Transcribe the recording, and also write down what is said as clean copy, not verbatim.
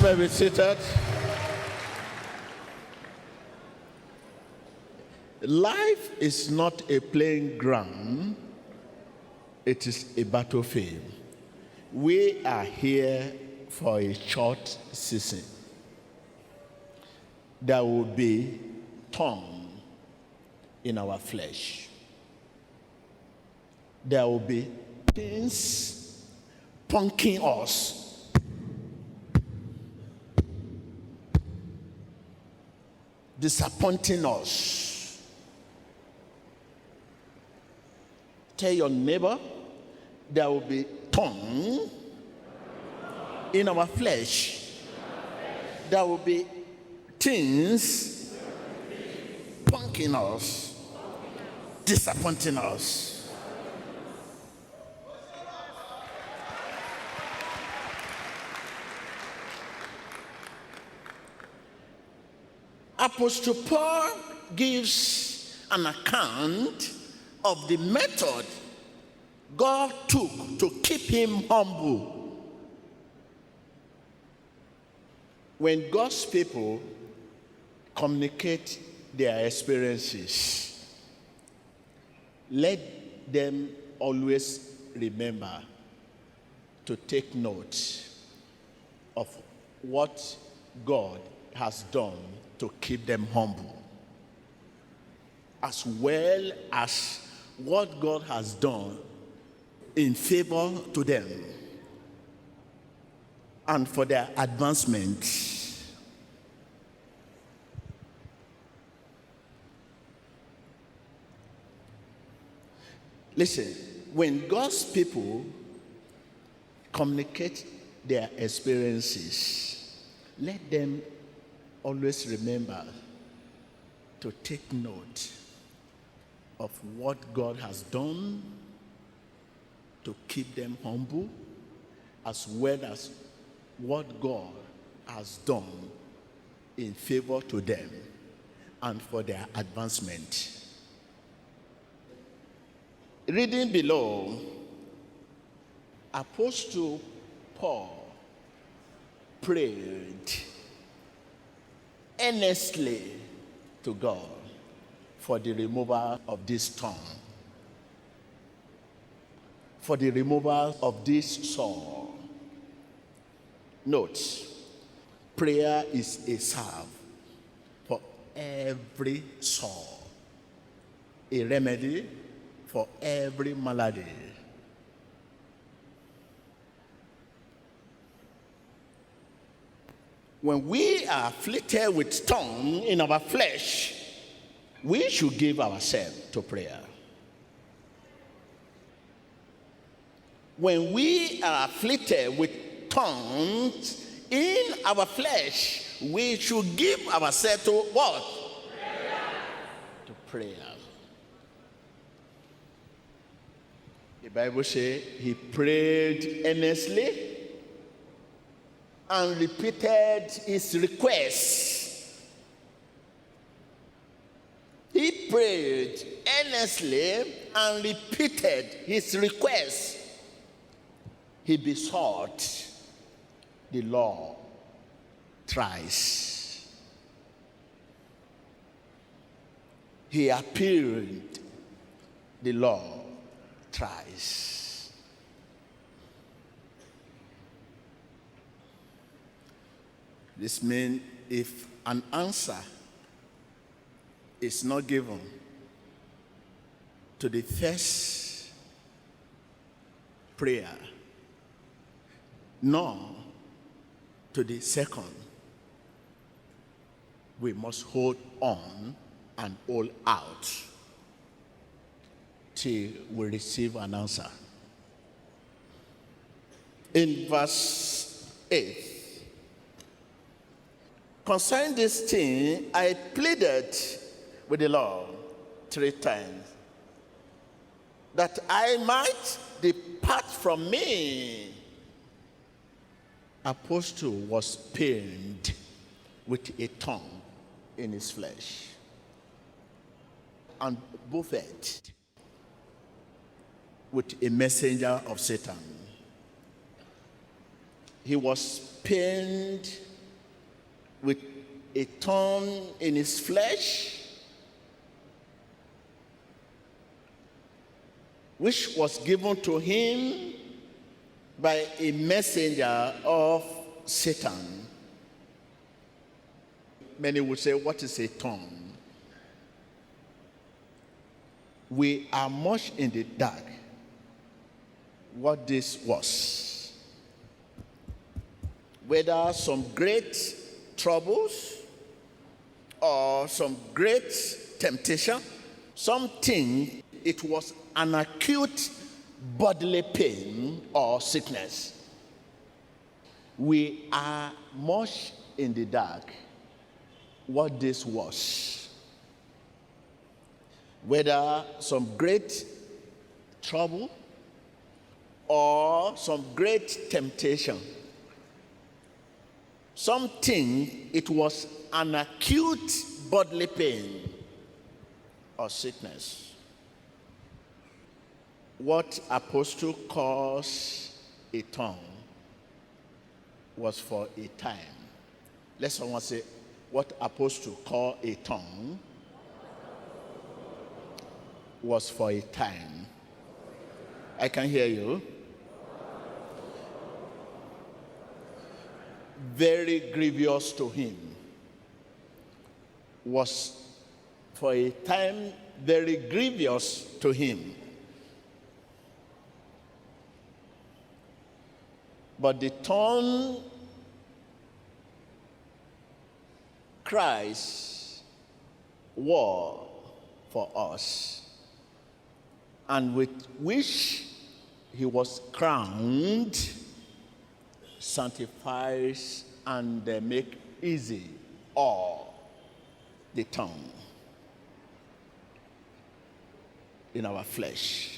may be seated. Life is not a playing ground, it is a battlefield. We are here for a short season. There will be thorn in our flesh. There will be things punking us. Disappointing us. Tell your neighbor, there will be thorn in our flesh. There will be things punking us, disappointing us. Apostle Paul gives an account of the method God took to keep him humble. When God's people communicate their experiences, let them always remember to take note of what God has done to keep them humble, as well as what God has done in favor to them and for their advancement. Listen, when God's people communicate their experiences, let them always remember to take note of what God has done to keep them humble, as well as what God has done in favor to them and for their advancement. Reading below, Apostle Paul prayed earnestly to God for the removal of this thorn, for the removal of this sore. Note, prayer is a salve for every sore, a remedy for every malady. When we are afflicted with thorn in our flesh, we should give ourselves to prayer. When we are afflicted with thorns in our flesh, we should give ourselves to what? Prayer. To prayer. The Bible says he prayed earnestly and repeated his requests. He prayed earnestly and repeated his request. He besought the Lord thrice. He appealed the Lord thrice. This means if an answer is not given to the first prayer, nor to the second, we must hold on and hold out till we receive an answer. In verse 8, concerning this thing, I pleaded with the Lord 3 times, that I might depart from me. Apostle was pained with a thorn in his flesh and buffeted with a messenger of Satan. He was pained with a thorn in his flesh, which was given to him by a messenger of Satan. Many would say, what is a thorn? We are much in the dark what this was. Whether some great troubles or some great temptation, something, it was an acute bodily pain or sickness. We are much in the dark what this was. Whether some great trouble or some great temptation, something, it was an acute bodily pain or sickness. What Apostle calls a tongue was for a time. Let someone say, what Apostle called a tongue was for a time. I can hear you. Very grievous to him. Was for a time very grievous to him. But the thorn Christ wore for us, and with which he was crowned, sanctifies and make easy all the tongue in our flesh.